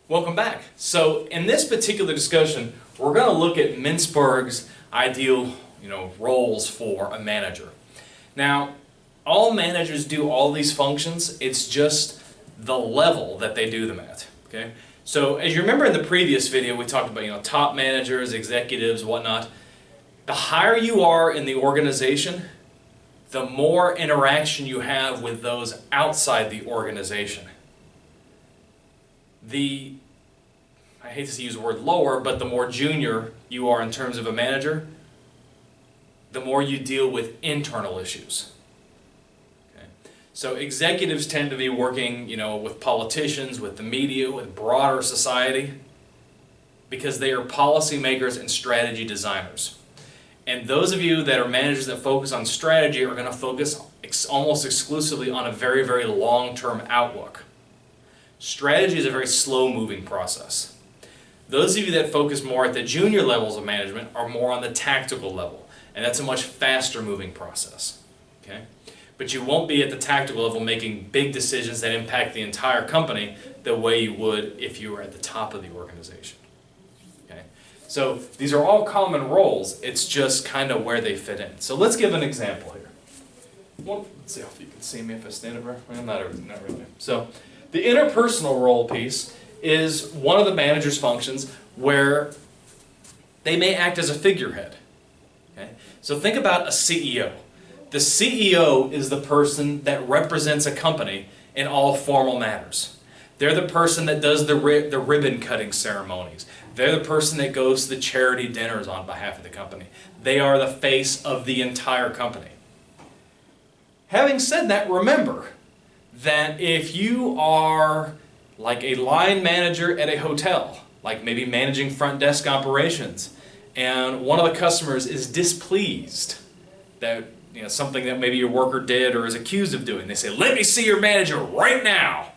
Welcome back. So in this particular discussion, we're going to look at Mintzberg's ideal, roles for a manager. Now, all managers do all these functions. It's just the level that they do them at. Okay. So as you remember in the previous video, we talked about top managers, executives, whatnot. The higher you are in the organization, the more interaction you have with those outside the organization. I hate to use the word lower, but the more junior you are in terms of a manager, the more you deal with internal issues. Okay? So executives tend to be working, with politicians, with the media, with broader society, because they are policymakers and strategy designers. And those of you that are managers that focus on strategy are going to focus almost exclusively on a very, very long-term outlook. Strategy is a very slow-moving process. Those of you that focus more at the junior levels of management are more on the tactical level, and that's a much faster-moving process. Okay? But you won't be at the tactical level making big decisions that impact the entire company the way you would if you were at the top of the organization. Okay? So these are all common roles, it's just kind of where they fit in. So let's give an example here. Well, let's see if you can see me if I stand over. Well, not really. So the interpersonal role piece is one of the manager's functions where they may act as a figurehead. Okay? So think about a CEO. The CEO is the person that represents a company in all formal matters. They're the person that does the ribbon cutting ceremonies. They're the person that goes to the charity dinners on behalf of the company. They are the face of the entire company. Having said that, remember that if you are like a line manager at a hotel, like maybe managing front desk operations, and one of the customers is displeased that something that maybe your worker did or is accused of doing, they say, "Let me see your manager right now."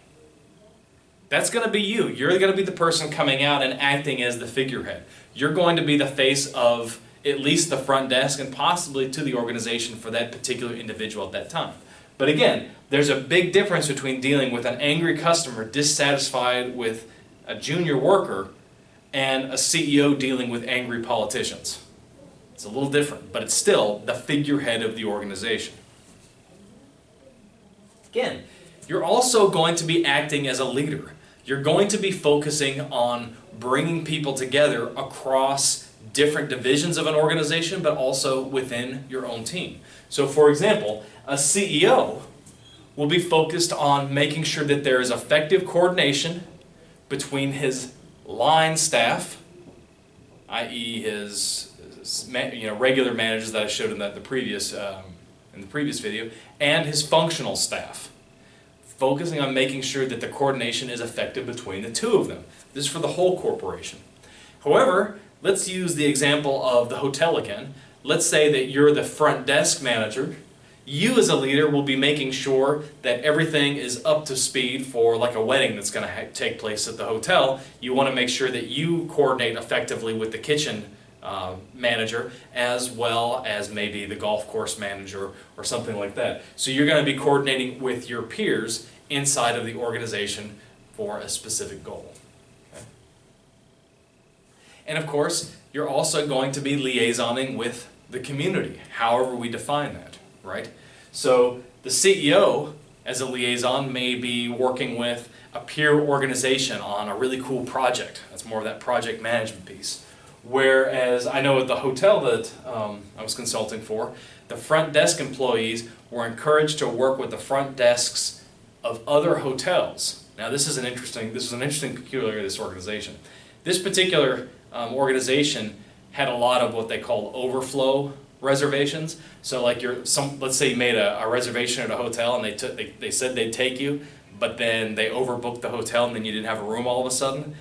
That's going to be you. You're going to be the person coming out and acting as the figurehead. You're going to be the face of at least the front desk and possibly to the organization for that particular individual at that time. But again, there's a big difference between dealing with an angry customer dissatisfied with a junior worker and a CEO dealing with angry politicians. It's a little different, but it's still the figurehead of the organization. Again, you're also going to be acting as a leader. You're going to be focusing on bringing people together across different divisions of an organization, but also within your own team. So for example, a CEO will be focused on making sure that there is effective coordination between his line staff, i.e. his regular managers that I showed in the previous video, and his functional staff. Focusing on making sure that the coordination is effective between the two of them. This is for the whole corporation. However, let's use the example of the hotel again. Let's say that you're the front desk manager. You as a leader will be making sure that everything is up to speed for like a wedding that's going to take place at the hotel. You want to make sure that you coordinate effectively with the kitchen manager as well as maybe the golf course manager or something like that. So you're going to be coordinating with your peers inside of the organization for a specific goal. Okay? And of course, you're also going to be liaisoning with the community, however we define that, right? So the CEO as a liaison may be working with a peer organization on a really cool project. That's more of that project management piece. Whereas I know at the hotel that I was consulting for, the front desk employees were encouraged to work with the front desks of other hotels. Now this is an interesting peculiarity of this organization. This particular organization had a lot of what they call overflow reservations. So like let's say you made a reservation at a hotel and they said they'd take you, but then they overbooked the hotel and then you didn't have a room all of a sudden.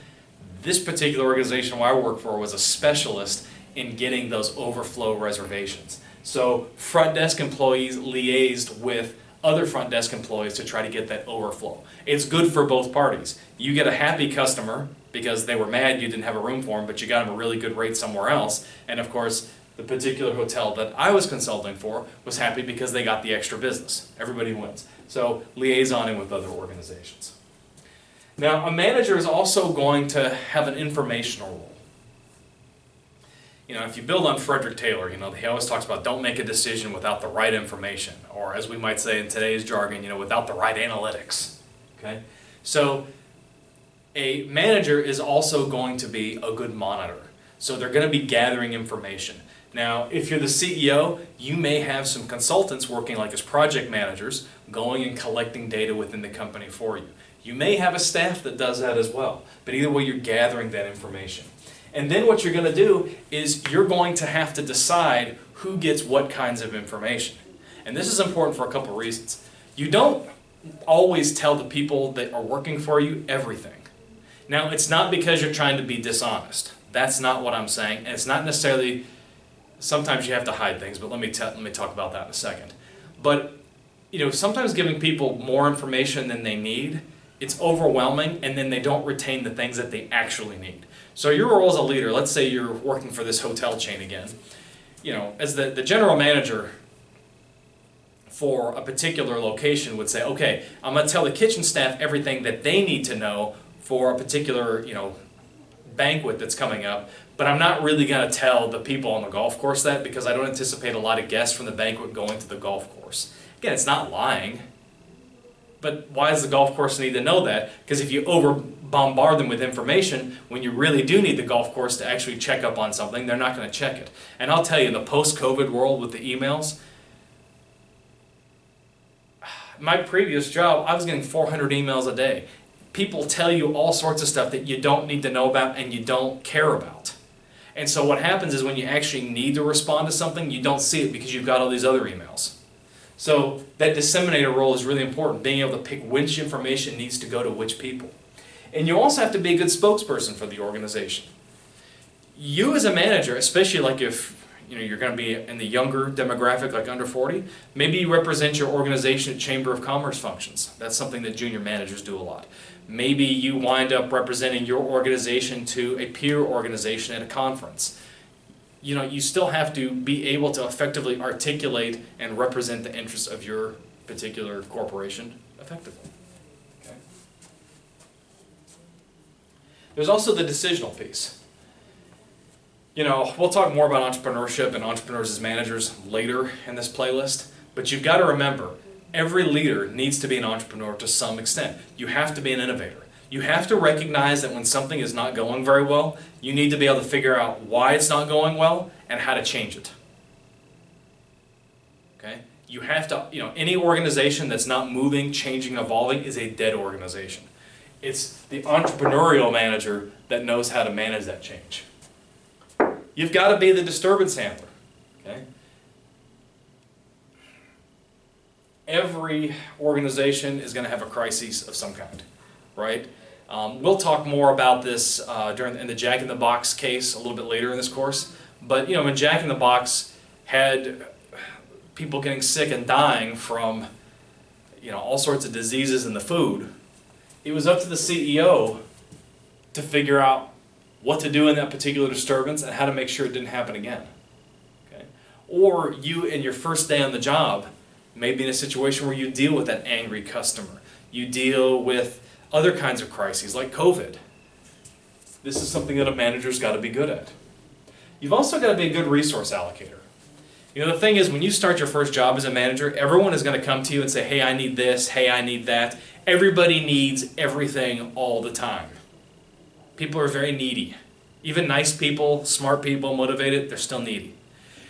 This particular organization I worked for was a specialist in getting those overflow reservations. So front desk employees liaised with other front desk employees to try to get that overflow. It's good for both parties. You get a happy customer because they were mad you didn't have a room for them, but you got them a really good rate somewhere else. And of course, the particular hotel that I was consulting for was happy because they got the extra business. Everybody wins. So liaisoning with other organizations. Now, a manager is also going to have an informational role. If you build on Frederick Taylor, he always talks about don't make a decision without the right information, or as we might say in today's jargon, without the right analytics. Okay? So, a manager is also going to be a good monitor. So they're going to be gathering information. Now, if you're the CEO, you may have some consultants working like as project managers, going and collecting data within the company for you. You may have a staff that does that as well, but either way you're gathering that information. And then what you're going to do is you're going to have to decide who gets what kinds of information. And this is important for a couple of reasons. You don't always tell the people that are working for you everything. Now, it's not because you're trying to be dishonest. That's not what I'm saying. And it's not necessarily, sometimes you have to hide things, but let me talk about that in a second. But, sometimes giving people more information than they need, it's overwhelming, and then they don't retain the things that they actually need. So your role as a leader, let's say you're working for this hotel chain again, as the general manager for a particular location would say, okay, I'm going to tell the kitchen staff everything that they need to know for a particular, banquet that's coming up, but I'm not really going to tell the people on the golf course that because I don't anticipate a lot of guests from the banquet going to the golf course. Again, it's not lying. But why does the golf course need to know that? Because if you over-bombard them with information, when you really do need the golf course to actually check up on something, they're not going to check it. And I'll tell you, in the post-COVID world with the emails, my previous job, I was getting 400 emails a day. People tell you all sorts of stuff that you don't need to know about and you don't care about. And so what happens is when you actually need to respond to something, you don't see it because you've got all these other emails. So that disseminator role is really important, being able to pick which information needs to go to which people. And you also have to be a good spokesperson for the organization. You as a manager, especially like if you're going to be in the younger demographic, like under 40, maybe you represent your organization at Chamber of Commerce functions. That's something that junior managers do a lot. Maybe you wind up representing your organization to a peer organization at a conference. You still have to be able to effectively articulate and represent the interests of your particular corporation effectively. Okay. There's also the decisional piece. We'll talk more about entrepreneurship and entrepreneurs as managers later in this playlist, but you've got to remember, every leader needs to be an entrepreneur to some extent. You have to be an innovator. You have to recognize that when something is not going very well, you need to be able to figure out why it's not going well and how to change it. Okay? You have to, any organization that's not moving, changing, evolving is a dead organization. It's the entrepreneurial manager that knows how to manage that change. You've got to be the disturbance handler. Okay? Every organization is going to have a crisis of some kind, right? We'll talk more about this in the Jack in the Box case a little bit later in this course. But when Jack in the Box had people getting sick and dying from all sorts of diseases in the food, it was up to the CEO to figure out what to do in that particular disturbance and how to make sure it didn't happen again. Okay? Or you, in your first day on the job, may be in a situation where you deal with that angry customer. You deal with other kinds of crises like COVID. This is something that a manager's got to be good at. You've also got to be a good resource allocator. The thing is, when you start your first job as a manager, everyone is going to come to you and say, hey, I need this, hey, I need that. Everybody needs everything all the time. People are very needy. Even nice people, smart people, motivated, they're still needy.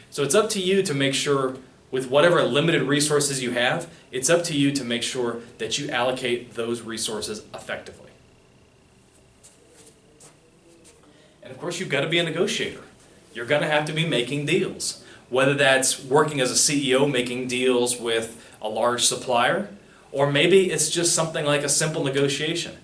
So it's up to you to make sure, with whatever limited resources you have, it's up to you to make sure that you allocate those resources effectively. And of course, you've got to be a negotiator. You're going to have to be making deals. Whether that's working as a CEO, making deals with a large supplier, or maybe it's just something like a simple negotiation.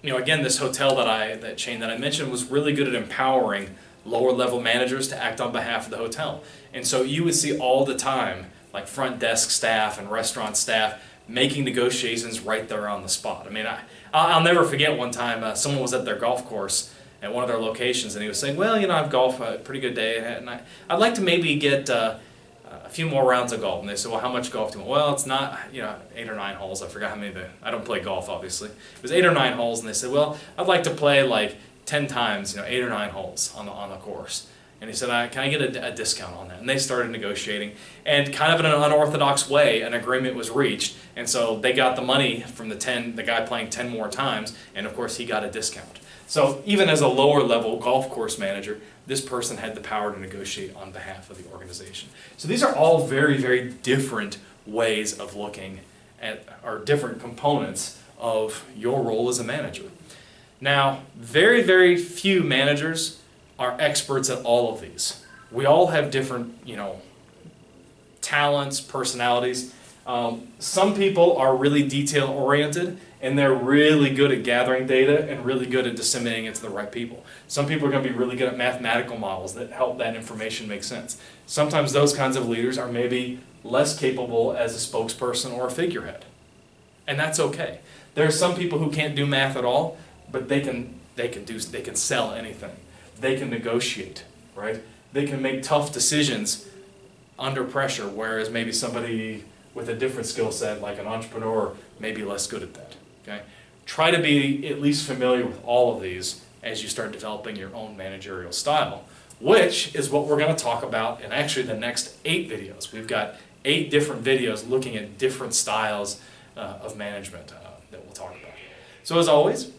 Again, this hotel that chain that I mentioned was really good at empowering lower level managers to act on behalf of the hotel. And so you would see all the time, like front desk staff and restaurant staff making negotiations right there on the spot. I'll never forget one time someone was at their golf course at one of their locations and he was saying, well, I've golfed a pretty good day and I'd like to maybe get a few more rounds of golf. And they said, well, how much golf do you want? Well, it's not, 8 or 9 holes. I forgot how many. I don't play golf, obviously. It was 8 or 9 holes, and they said, well, I'd like to play like 10 times, 8 or 9 holes on the course. And he said, can I get a discount on that? And they started negotiating. And kind of in an unorthodox way, an agreement was reached. And so they got the money from the guy playing 10 more times, and of course he got a discount. So even as a lower level golf course manager, this person had the power to negotiate on behalf of the organization. So these are all very, very different ways of looking at, or different components of your role as a manager. Now, very, very few managers are experts at all of these. We all have different, talents, personalities. Some people are really detail-oriented, and they're really good at gathering data and really good at disseminating it to the right people. Some people are going to be really good at mathematical models that help that information make sense. Sometimes those kinds of leaders are maybe less capable as a spokesperson or a figurehead. And that's okay. There are some people who can't do math at all, but they can sell anything. They can negotiate, right? They can make tough decisions under pressure, whereas maybe somebody with a different skill set, like an entrepreneur, may be less good at that. Okay? Try to be at least familiar with all of these as you start developing your own managerial style, which is what we're going to talk about in actually the next 8 videos. We've got 8 different videos looking at different styles of management that we'll talk about. So as always,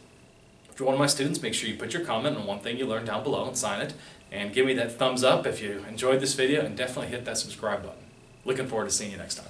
if you're one of my students, make sure you put your comment on one thing you learned down below and sign it. And give me that thumbs up if you enjoyed this video, and definitely hit that subscribe button. Looking forward to seeing you next time.